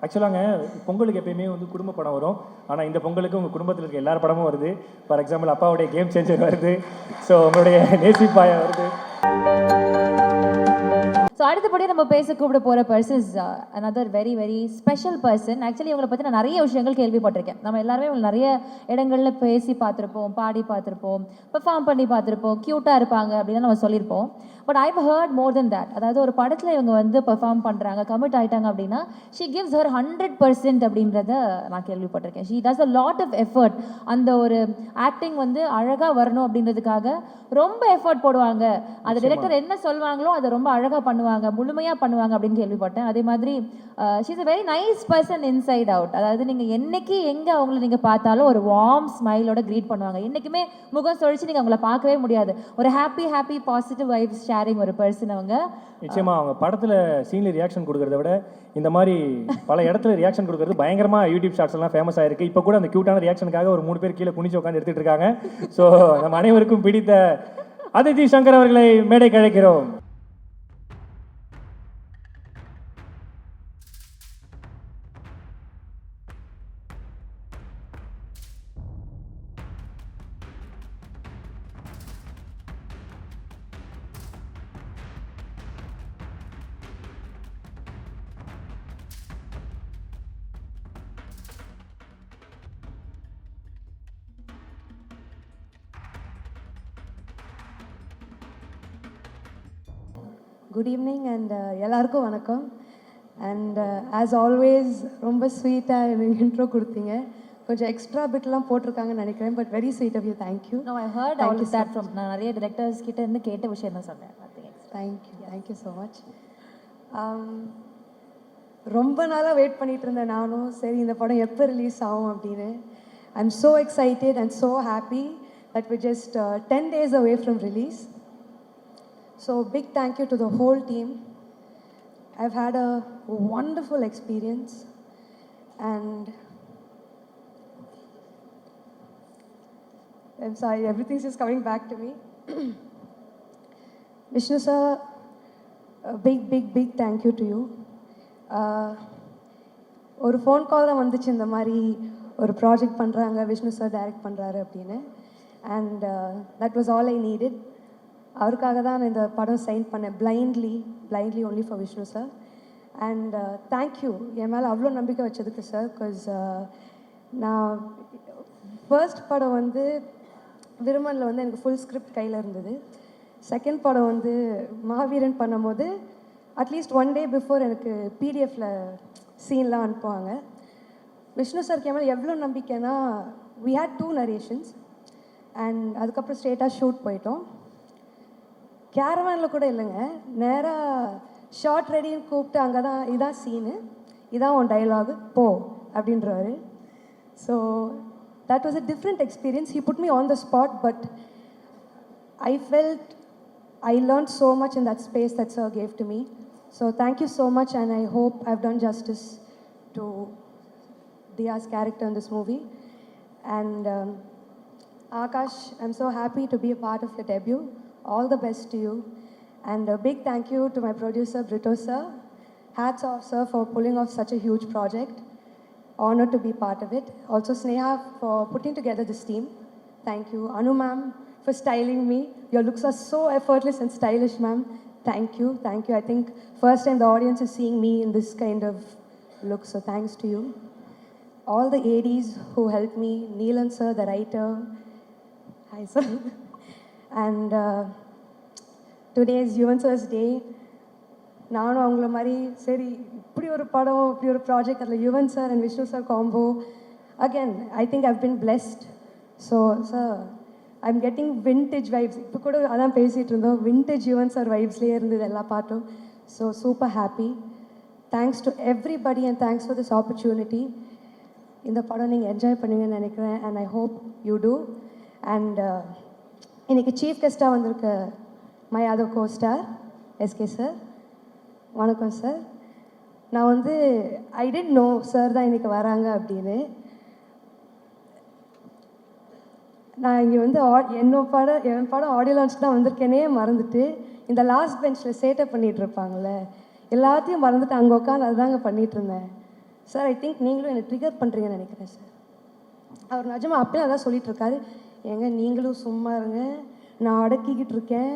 ஆக்சுவலாங்க பொங்கலுக்கு எப்பயுமே வந்து குடும்ப படம் வரும். ஆனால் இந்த பொங்கலுக்கு உங்கள் குடும்பத்தில் இருக்க எல்லார் படமும் வருது. ஃபார் எக்ஸாம்பிள் அப்பாவுடைய கேம் சேஞ்சர் வருது. ஸோ உங்களுடைய நேசிப்பாயா வருது. ஸோ அடுத்தபடி நம்ம பேச கூப்பிட போகிற person is another very very special person. Actually இவங்களை பற்றி நான் நிறைய விஷயங்கள் கேள்விப்பட்டிருக்கேன். நம்ம எல்லாருமே இவங்க நிறைய இடங்களில் பேசி பார்த்துருப்போம், பாடி பார்த்துருப்போம், பெர்ஃபார்ம் பண்ணி பார்த்துருப்போம், க்யூட்டாக இருப்பாங்க அப்படின்னு நம்ம சொல்லியிருப்போம். But I've heard more then that. அதாவது ஒரு படத்தில் இவங்க வந்து பெர்ஃபார்ம் பண்ணுறாங்க, கமிட் ஆகிட்டாங்க அப்படின்னா ஷீ கிவ்ஸ் ஹர் 100% அப்படின்றத நான் கேள்விப்பட்டிருக்கேன். She does a lot of effort. அந்த ஒரு ஆக்டிங் வந்து அழகாக வரணும் அப்படின்றதுக்காக ரொம்ப எஃபர்ட் போடுவாங்க. அது டிரெக்டர் என்ன சொல்வாங்களோ அதை ரொம்ப அழகாக பண்ணுவாங்க, முழுமையாக பண்ணுவாங்க அப்படின்னு கேள்விப்பட்டேன். அதே மாதிரி she is a very nice person inside out. அதாவது நீங்கள் என்னைக்கு எங்கே அவங்கள நீங்கள் பார்த்தாலும் ஒரு வார்ம் ஸ்மைலோட க்ரீட் பண்ணுவாங்க. என்றைக்குமே முகம் சொழிச்சு நீங்கள் அவங்கள பார்க்கவே முடியாது. ஒரு ஹாப்பி பாசிட்டிவ் வைப்ஸ் ஷேரிங் ஒரு பர்சன் அவங்க. நிச்சயமா அவங்க படத்தில் சீனில் ரியாக்ஷன் கொடுக்கறத விட இந்த மாதிரி பல இடத்துல ரியாக்ஷன் கொடுக்கறது பயங்கரமாக யூடியூப் ஷார்ட்ஸ் எல்லாம் ஃபேமஸ் ஆயிருக்கு. இப்போ கூட அந்த க்யூட்டான ரியாக்ஷனுக்காக ஒரு 3 பேர் கீழே குனிச்சு உட்காந்து எடுத்துட்டு இருக்காங்க. ஸோ நம்ம அனைவருக்கும் பிடித்த அதிதி சங்கர் அவர்களை மேடைக்கு அழைக்கிறோம். குட் ஈவினிங் அண்ட் எல்லாருக்கும் வணக்கம். அண்ட் ஆஸ் ஆல்வேஸ் ரொம்ப ஸ்வீட்டாக எனக்கு இன்ட்ரோ கொடுத்தீங்க. கொஞ்சம் எக்ஸ்ட்ரா பிட்லாம் போட்டிருக்காங்கன்னு நினைக்கிறேன். But very sweet of you. Thank you. No, I heard all of that from நான் நிறைய டிரெக்டர்ஸ் கிட்ட இருந்து கேட்ட விஷயம் தான் சொன்னேன். Thank you so much. ரொம்ப நாளாக வெயிட் பண்ணிட்டு இருந்தேன் நானும். சரி இந்த படம் எப்போ ரிலீஸ் ஆகும் அப்படின்னு. I am so excited and so happy that we just 10 days away from release. So big thank you to the whole team. I've had a wonderful experience and I'm sorry, everything's just coming back to me. Vishnu sir, a big thank you to you. ஒரு phone call தான் வந்துச்சு, இந்த மாதிரி ஒரு project பண்ணுறாங்க, Vishnu sir direct பண்ணுறாரு அப்படின்னு. And that was all I needed. அவருக்காக தான் நான் இந்த படம் சைன் பண்ணேன், blindly only for Vishnu sir. And thank you என் மேலே அவ்வளோ நம்பிக்கை வச்சதுக்கு சார். பிகாஸ் நான் ஃபர்ஸ்ட் படம் வந்து விருமனில் வந்து எனக்கு ஃபுல் ஸ்கிரிப்ட் கையில் இருந்தது. செகண்ட் படம் வந்து மாவீரன் பண்ணும்போது அட்லீஸ்ட் 1 day பிஃபோர் எனக்கு பிடிஎஃப்பில் சீன்லாம் அனுப்புவாங்க. விஷ்ணு சார் என் மேலே எவ்வளோ நம்பிக்கைன்னா, வி ஹேட் 2 narrations அண்ட் அதுக்கப்புறம் ஸ்ட்ரெயிட்டாக ஷூட் போயிட்டோம். கேரவேனில் கூட இல்லைங்க, நேராக ஷார்ட் ரெடின்னு கூப்பிட்டு அங்கே தான் இதான் சீனு, இதான் உன் டைலாகு போ அப்படின்றவாரு. So that was a different experience. He put me on the spot, but I felt I learned so much in that space that sir gave to me. So thank you so much and I hope I've done justice to Diya's character in this movie. And Akash, I'm so happy to be a part of your debut. All the best to you. And a big thank you to my producer, Brito sir. Hats off, sir, for pulling off such a huge project. Honored to be part of it. Also, Sneha for putting together this team. Thank you. Anu ma'am for styling me. Your looks are so effortless and stylish, ma'am. Thank you. I think first time the audience is seeing me in this kind of look, so thanks to you. All the ADs who helped me, Neelan sir, the writer. Hi, sir. And today is Yuvan sir's day. நானும் அவங்கள மாதிரி சரி இப்படி ஒரு படம், இப்படி ஒரு project, அதில் Yuvan sir and Vishnu sir combo. Again I think I've been blessed. So sir I am getting vintage vibes. இப்போ கூட அதான் பேசிகிட்டு இருந்தோம், வின்டேஜ் யுவன் சார் வைப்ஸ்லேயே இருந்தது எல்லா பாட்டும். So super happy. Thanks to everybody and thanks for this opportunity. இந்த படம் நீங்கள் என்ஜாய் பண்ணுவீங்கன்னு நினைக்கிறேன் and I hope you too. And இன்றைக்கி சீஃப் கெஸ்ட்டாக வந்திருக்க my other costar SK sir. வணக்கம் சார். நான் வந்து ஐ டென்ட் நோ சார் தான் இன்றைக்கி வராங்க அப்படின்னு. நான் இங்கே வந்து என் படம் ஆடியோ லான்ச் தான் வந்திருக்கேனே மறந்துட்டு, இந்த லாஸ்ட் பெஞ்சில் சேட்டப் பண்ணிகிட்டு இருப்பாங்கள்ல, எல்லாத்தையும் மறந்துட்டு அங்கே உட்காந்து அதுதாங்க பண்ணிகிட்டு இருந்தேன். சார் ஐ திங்க் நீங்களும் என்னை ட்ரிகர் பண்ணுறீங்கன்னு நினைக்கிறேன் சார். அவர் நிஜமா அப்பயே அதான் சொல்லிட்டு இருக்காரு, ஏங்க நீங்களும் சும்மா இருங்க, நான் அடக்கிக்கிட்டு இருக்கேன்,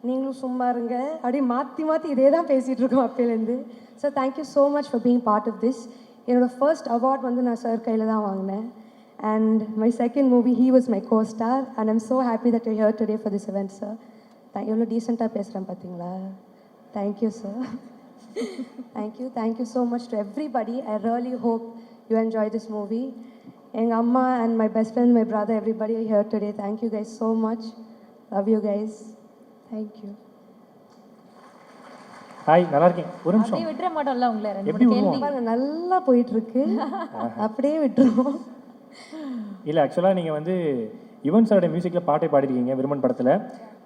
நீங்களும் சும்மா இருங்க, அப்படி மாற்றி மாற்றி இதே தான் பேசிகிட்டு இருக்கோம் அப்பேலேருந்து. Sir thank you so much for being part of this. என்னோடய ஃபர்ஸ்ட் அவார்ட் வந்து நான் சார் கையில் தான் வாங்கினேன். And my second movie he was my co star and I'm so happy that you here today for this event sir. எவ்வளோ டீசெண்டாக பேசுகிறேன் பார்த்தீங்களா? Thank you sir. Thank you so much to everybody. I really hope you enjoy this movie. எங்கள் அம்மா and my best friend, my brother, everybody here today. Thank you guys so much. Love you guys. Thank you. Hi, நல்லா இருக்கேன். ஒரு நிமிஷம் அப்படியே விட்டுற மாட்டோம்ல உங்களை. ரெண்டு எப்படி மூணு விடுவோம்? கேள்வி. பாருங்க நல்லா போயிட்டு இருக்கு, அப்படியே விட்டுருவோம். இல்லை, ஆக்சுவலாக நீங்கள் வந்து யுவன் சாரோட மியூசிக்கில் பாட்டை பாடிருக்கீங்க விருமன் படத்தில்.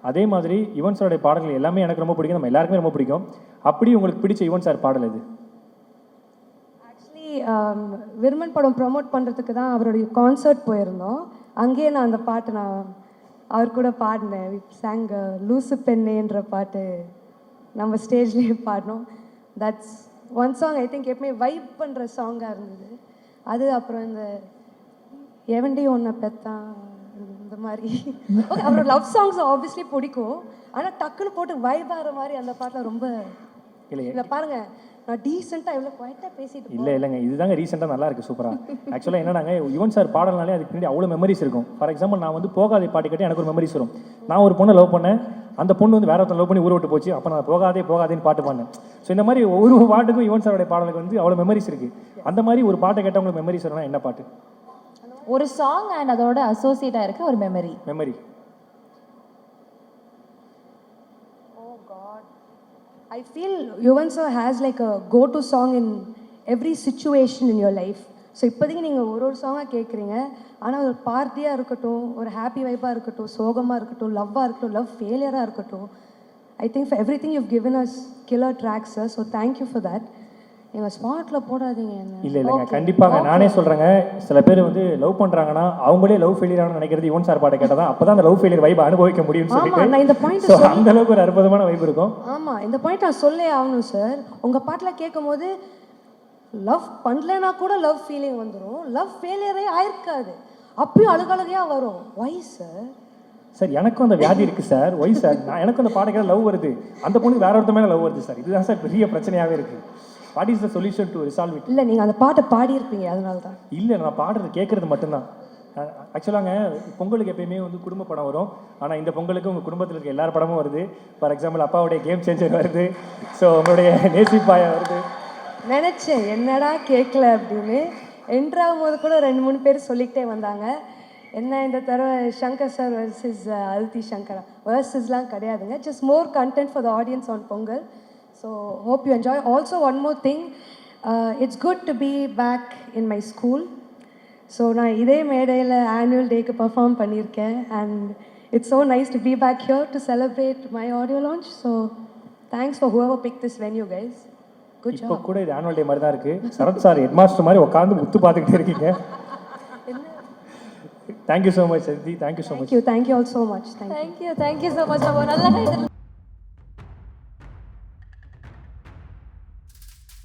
அதே மாதிரி யுவன் சாரோட பாடல்கள் எல்லாமே எனக்கு ரொம்ப பிடிக்கும், நம்ம எல்லாருக்குமே ரொம்ப பிடிக்கும். அப்படி உங்களுக்கு பிடிச்ச யுவன் சார் பாடல் இது? ஆக்சுவலி விருமன் படம் ப்ரொமோட் பண்ணுறதுக்கு தான் அவருடைய கான்சர்ட் போயிருந்தோம். அங்கேயே நான் அந்த பாட்டு நான் அவர் கூட பாடினேன். சாங் லூசு பெண்ணேன்ற பாட்டு நம்ம ஸ்டேஜ்லேயே பாடினோம். That's one song I think எப்பவுமே வைப் பண்ணுற சாங்காக இருந்தது அது. அப்புறம் இந்த எவண்டி ஒன்றை பெத்தான் இந்த மாதிரி அப்புறம் லவ் சாங்ஸ் ஆப்வியஸ்லி பிடிக்கும். ஆனால் டக்குன்னு போட்டு வைப் ஆகிற மாதிரி அந்த பாட்டில் ரொம்ப இல்லை. பாருங்க நான் டீசெண்டாக எவ்வளோ குவாய்ட்டாக பேசிட்டு இல்லைங்க, இதுதாங்க ரீசெண்டாக நல்லா இருக்குது, சூப்பராக. ஆக்சுவலாக என்னன்னாங்க, யுவன் சார் பாடல்னாலே அதுக்கு பின்னாடி அவ்வளோ மெமரிஸ் இருக்கும். ஃபார் எக்ஸாம்பிள், நான் வந்து போகாதே பாட்டு கேட்டு எனக்கு ஒரு மெமரிஸ் வரும். நான் ஒரு பொண்ணை லவ் பண்ணேன், அந்த பொண்ணு வந்து வேற ஒருத்தன் லவ் பண்ணி ஊரை விட்டு போச்சு, அப்போ நான் போகாதேன்னு பாட்டு பாடினேன். ஸோ இந்த மாதிரி ஒவ்வொரு பாட்டுக்கும் யுவன் சாரோட பாடலுக்கு வந்து அவ்வளோ மெமரிஸ் இருக்குது. அந்த மாதிரி ஒரு பாட்டை கேட்டால் உங்களுக்கு மெமரிஸ் வரும்னா என்ன பாட்டு? ஒரு சாங் அண்ட் அதோட அசோசியேட்டாக இருக்க ஒரு memory. I feel Yuvan sir has like a go-to song in every situation in your life. So இப்போதைக்கு நீங்கள் ஒரு சாங்காக கேட்குறீங்க, ஆனால் ஒரு பார்ட்டியாக இருக்கட்டும், ஒரு ஹாப்பி வைப்பாக இருக்கட்டும், சோகமாக இருக்கட்டும், லவ்வாக இருக்கட்டும், லவ் ஃபெயிலியராக இருக்கட்டும், I think for everything you given us killer tracks sir. So thank you for that. எங்கள் ஸ்பாட்டில் போடாதீங்க என்ன. இல்லைங்க, கண்டிப்பாக நானே சொல்கிறேங்க. சில பேர் வந்து லவ் பண்ணுறாங்கன்னா அவங்களே லவ் ஃபெயிலியர் ஆகணும்னு நினைக்கிறது யுவன் சார் பாட்டை கேட்டால் தான், அப்போ தான் அந்த லவ் ஃபெயிலியர் வைப் அனுபவிக்க முடியும்னு சொல்லிட்டு நான் இந்த பாயிண்ட் அந்த அளவுக்கு ஒரு அற்புதமான வைப் இருக்கும். ஆமாம், இந்த பாயிண்ட் நான் சொல்லே ஆகணும் சார். உங்கள் பாட்டில் கேட்கும் போது லவ் பண்ணலனா கூட லவ் ஃபீலிங் வந்துடும், லவ் ஃபெயிலியரே ஆயிருக்காது, அப்பயும் அழுகழுகையாக வரும். Why sir? சார் எனக்கும் அந்த வியாதி இருக்குது சார். Why sir? எனக்கும் அந்த பாட்டுக்கு லவ் வருது, அந்த பொண்ணுக்கு வேற ஒருத்த மேலே லவ் வருது சார். இதுதான் சார் பெரிய பிரச்சனையாகவே இருக்குது. What is the solution to resolve it? இல்லை, நீங்கள் அந்த பாட்டை பாடியிருப்பீங்க அதனால தான். இல்லை, நான் பாடுறது கேட்குறது மட்டும்தான். ஆக்சுவலாங்க பொங்கலுக்கு எப்பயுமே வந்து குடும்ப படம் வரும், ஆனால் இந்த பொங்கலுக்கு உங்கள் குடும்பத்தில் இருக்க எல்லார் படமும் வருது. ஃபார் எக்ஸாம்பிள் அப்பாவுடைய கேம் சேஞ்சர் வருது, ஸோ உங்களுடைய நேசிப்பாயா வருது. நினச்சேன் என்னடா கேட்கல அப்படின்னு. என்ட்ராகும் போது கூட 2-3 பேர் சொல்லிக்கிட்டே வந்தாங்க, என்ன இந்த தடவை சங்கர் சார் வர்சஸ் அதித்தி சங்கரா வர்சஸ்லாம் கிடையாதுங்க, just more content for the audience on Pongal. So hope you enjoy. Also one more thing, it's good to be back in my school. So நான் இதே மேடையில் ஆனுவல் டேக்கு பர்ஃபார்ம் பண்ணியிருக்கேன். And it's so nice to be back here to celebrate my audio launch. So thanks for whoever picked this venue guys. Good job. இப்போ கூட இது annual day மாதிரி தான் இருக்குது. சரத் சார் ஹெட் மாஸ்டர் மாதிரி உட்காந்து முத்து பார்த்துக்கிட்டே இருக்கீங்க. தேங்க்யூ ஸோ மச் சதி. Thank you so much. Thank you all so much. Thank you so much. நம்ம நல்லா